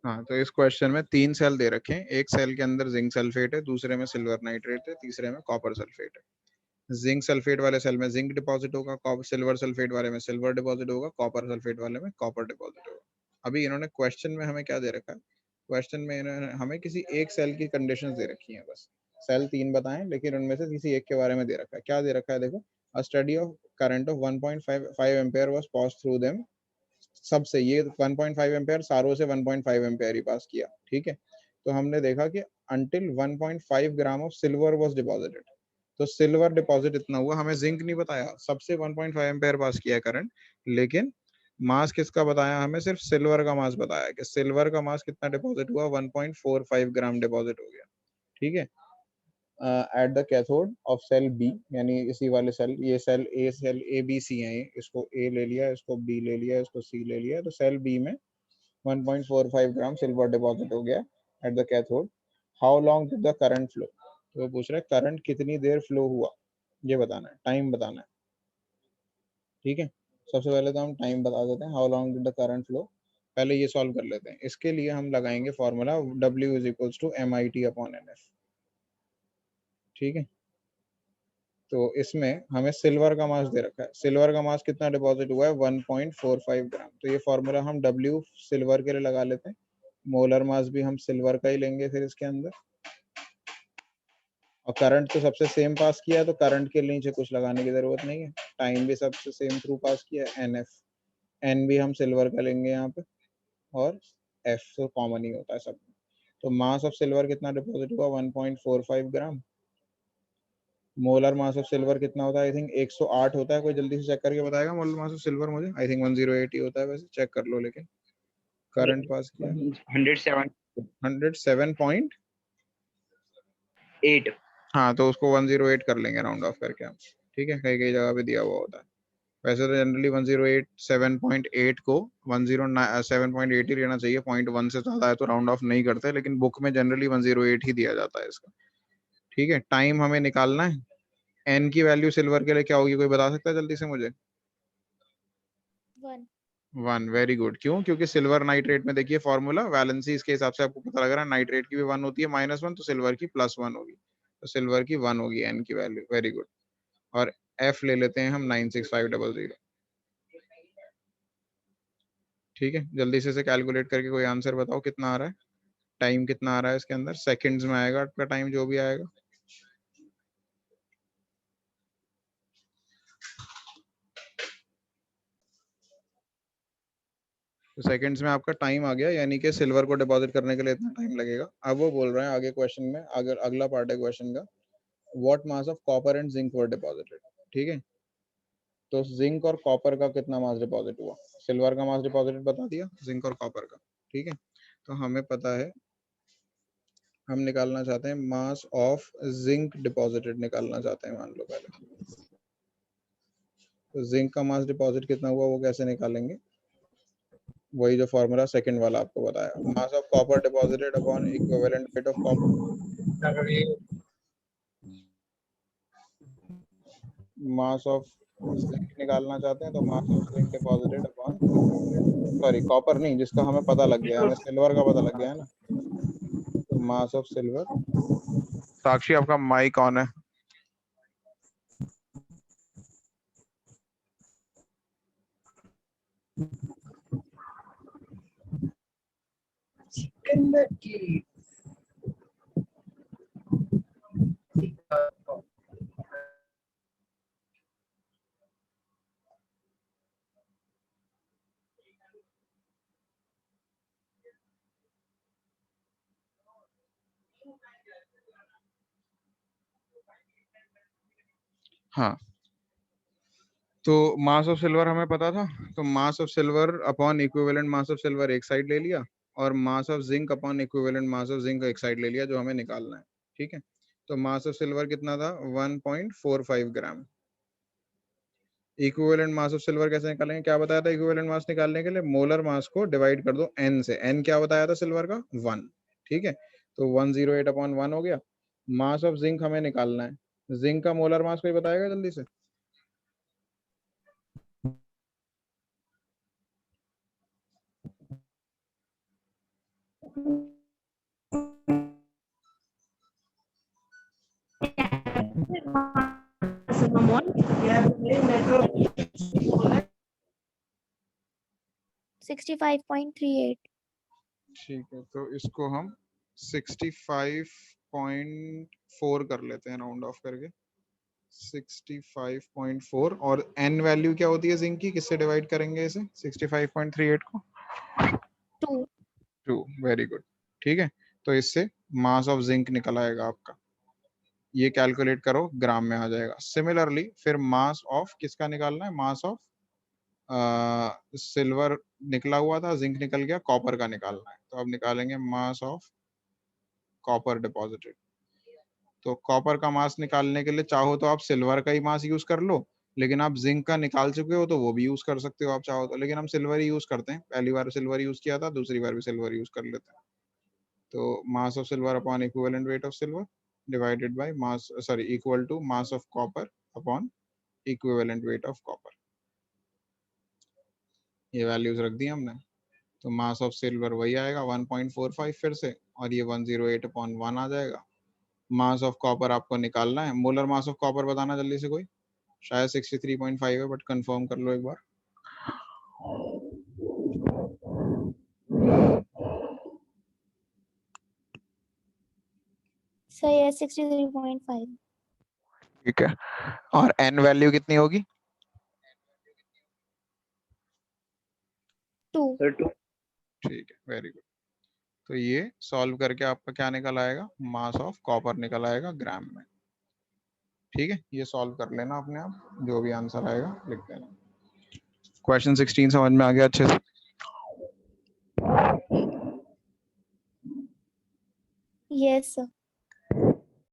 हाँ, तो इस क्वेश्चन में 3 सेल दे रखे हैं, एक सेल के अंदर जिंक सल्फेट है, दूसरे में सिल्वर नाइट्रेट है, तीसरे में कॉपर सल्फेट है। जिंक सल्फेट वाले सेल में जिंक डिपॉजिट होगा, सिल्वर सल्फेट वाले में सिल्वर डिपॉजिट होगा, कॉपर सल्फेट वाले में कॉपर डिपॉजिट होगा। अभी इन्होंने क्वेश्चन में हमें क्या दे रखा है, क्वेश्चन में इन्होंने हमें किसी एक सेल की कंडीशंस दे रखी हैं, बस सेल 3 बताएं, लेकिन उनमें से किसी एक के बारे में दे रखा है। क्या दे रखा है देखो, अ study of current of 1.5 ampere was pass through them. सबसे ये 1.5 एम्पेयर सारों से 1.5 एम्पेयर ही पास किया, ठीक है। तो हमने देखा कि until 1.5 gram of silver was deposited, तो सिल्वर डिपॉजिट इतना हुआ, हमें जिंक नहीं बताया, सबसे 1.5 एम्पेयर पास किया करंट, लेकिन मास किसका बताया, हमें सिर्फ सिल्वर का मास बताया कि सिल्वर का मास कितना डिपॉजिट हुआ, 1.45 ग्राम डिपॉजिट हो गया, ठीक है। At the cathode of cell B, यानी इसी वाले सेल, ये सेल ए बी सी है, इसको ए ले लिया, इसको बी ले लिया, इसको सी ले लिया, तो सेल बी में 1.45 ग्राम सिल्वर डिपॉजिट हो गया eight the cathode. How long did the current flow, तो वो पूछ रहे हैं करंट कितनी देर फ्लो हुआ, ये बताना है, टाइम बताना है, ठीक है। सबसे पहले तो हम टाइम बता देते हैं, how long did the current flow, पहले ये सॉल्व कर लेते हैं। इसके लिए हम लगाएंगे formula W is equals to MIT upon NF, ठीक है। तो इसमें हमें सिल्वर का मास दे रखा है, सिल्वर का मास कितना डिपॉजिट हुआ है, 1.45 ग्राम, तो ये फॉर्मूला हम W सिल्वर के लिए लगा लेते हैं, मोलर मास भी हम सिल्वर का ही लेंगे फिर इसके अंदर, और करंट तो सबसे सेम पास किया है, तो करंट के नीचे कुछ लगाने की जरूरत नहीं है, टाइम भी सबसे सेम थ्रू पास किया है, NF, N भी हम सिल्वर का लेंगे यहाँ पे, और F तो कॉमन ही होता है सब में। तो मास ऑफ सिल्वर कितना डिपॉजिट हुआ, 1.45 ग्राम। मोलर मास ऑफ सिल्वर कितना होता है, आई थिंक 108 होता है, कोई जल्दी से चेक करके बताएगा मोलर मास ऑफ सिल्वर, मुझे आई थिंक 108 ही होता है, वैसे चेक कर लो, लेकिन करंट पास किया 107 107.8, हाँ, तो उसको 108 कर लेंगे राउंड ऑफ करके हम, ठीक है, कई कई जगह पे दिया हुआ होता है, वैसे तो जनरली 108 7.8 को 107.8 ही लेना चाहिए, 0.1 से ज्यादा है तो राउंड ऑफ नहीं करते, लेकिन बुक में जनरली 108 ही दिया जाता है इसका, ठीक है। टाइम हमें निकालना है, एन की वैल्यू सिल्वर के लिए क्या होगी, कोई बता सकता है जल्दी से मुझे? 1, वेरी गुड। क्यों? क्योंकि सिल्वर नाइट्रेट में देखिए फॉर्मूला वैलेंसी इसके हिसाब से आपको पता लग रहा है, नाइट्रेट की भी 1 होती है -1, तो सिल्वर की +1 होगी, तो सिल्वर की 1 होगी एन की वैल्यू, वेरी गुड। और एफ ले लेते हैं हम 96500, ठीक है। जल्दी से कैलकुलेट करके कोई आंसर बताओ कितना आ रहा है, टाइम कितना आ रहा है इसके अंदर, सेकंड्स में आएगा आपका टाइम जो भी आएगा। तो सेकंड्स में आपका टाइम आ गया, यानी कि सिल्वर को डिपॉजिट करने के लिए इतना टाइम लगेगा। अब वो बोल रहे हैं आगे क्वेश्चन में, अगर अगला पार्ट है क्वेश्चन का, what mass of copper and zinc were deposited, ठीक है। तो जिंक और कॉपर का कितना मास डिपॉजिट हुआ, सिल्वर का मास डिपॉजिट बता दिया, जिंक और कॉपर का, ठीक है। तो हमें पता है, हम निकालना चाहते हैं मास ऑफ जिंक डिपॉजिटेड, निकालना चाहते हैं मान लो पहले, तो जिंक का मास डिपॉजिट कितना हुआ वो कैसे निकालेंगे, वही जो फॉर्मूला सेकंड वाला आपको बताया, मास of copper deposited upon equivalent weight of copper, mass of zinc निकालना चाहते हैं, तो mass of zinc deposited upon, sorry copper नहीं, जिसका हमें पता लग गया, हमें सिल्वर का पता लग गया है ना, तो मास ऑफ सिल्वर। साक्षी आपका माइक ऑन है। हाँ, तो मास ऑफ सिल्वर हमें पता था, तो mass of silver upon equivalent mass of silver एक साइड ले लिया, और mass of zinc upon equivalent mass of zinc एक साइड ले लिया, जो हमें निकालना है, ठीक है। तो मास ऑफ सिल्वर कितना था, 1.45 ग्राम। इक्विवेलेंट मास ऑफ सिल्वर कैसे निकालेंगे, क्या बताया था इक्विवेलेंट मास निकालने के लिए, मोलर मास को डिवाइड कर दो एन से, एन क्या बताया था सिल्वर का, 1, ठीक है। तो 108 अपॉन 1 हो गया। मास ऑफ जिंक हमें निकालना है, जिंक का मोलर मास कोई बताएगा जल्दी से? $65.38. ठीक है, तो इसको हम 65.4 कर लेते हैं राउंड ऑफ करके। 65.4 और n वैल्यू क्या होती है जिंक की, किससे डिवाइड करेंगे इसे 65.38 को? 2. 2। Very good. ठीक है, तो इससे मास ऑफ जिंक निकल आएगा आपका, ये कैलकुलेट करो ग्राम में आ जाएगा। सिमिलरली फिर मास ऑफ किसका निकालना है, मास ऑफ सिल्वर निकला हुआ था, जिंक निकल गया, कॉपर का निकालना है। तो अब निकालेंगे मास ऑफ कॉपर डिपॉजिटेड। तो कॉपर का मास निकालने के लिए चाहो तो आप सिल्वर का ही मास यूज कर लो, लेकिन आप जिंक का निकाल चुके हो तो वो भी यूज कर सकते हो आप चाहो तो, लेकिन हम सिल्वर ही यूज करते हैं। पहली बार सिल्वर यूज किया था, दूसरी बार भी सिल्वर यूज कर लेते हैं। तो mass of silver upon equivalent weight of silver divided by mass, sorry, equal to mass of copper upon equivalent weight of copper. ये वैल्यूज रख दी हमने। तो मास ऑफ सिल्वर वही आएगा 1.45 फिर से, और ये 108/1 आ जाएगा। मास ऑफ कॉपर आपको निकालना है, मोलर मास ऑफ कॉपर बताना जल्दी से कोई, शायद 63.5 है, बट कंफर्म कर लो एक बार। सही है, 63.5. ठीक है, और n वैल्यू कितनी होगी? 2. ठीक है, वेरी गुड। तो ये सॉल्व करके आपका क्या निकल आएगा, मास ऑफ कॉपर निकल आएगा ग्राम में। ठीक है, ये सॉल्व कर लेना अपने आप, जो भी आंसर आएगा लिख देना। क्वेश्चन 16 समझ में आ गया अच्छे से? Yes, sir.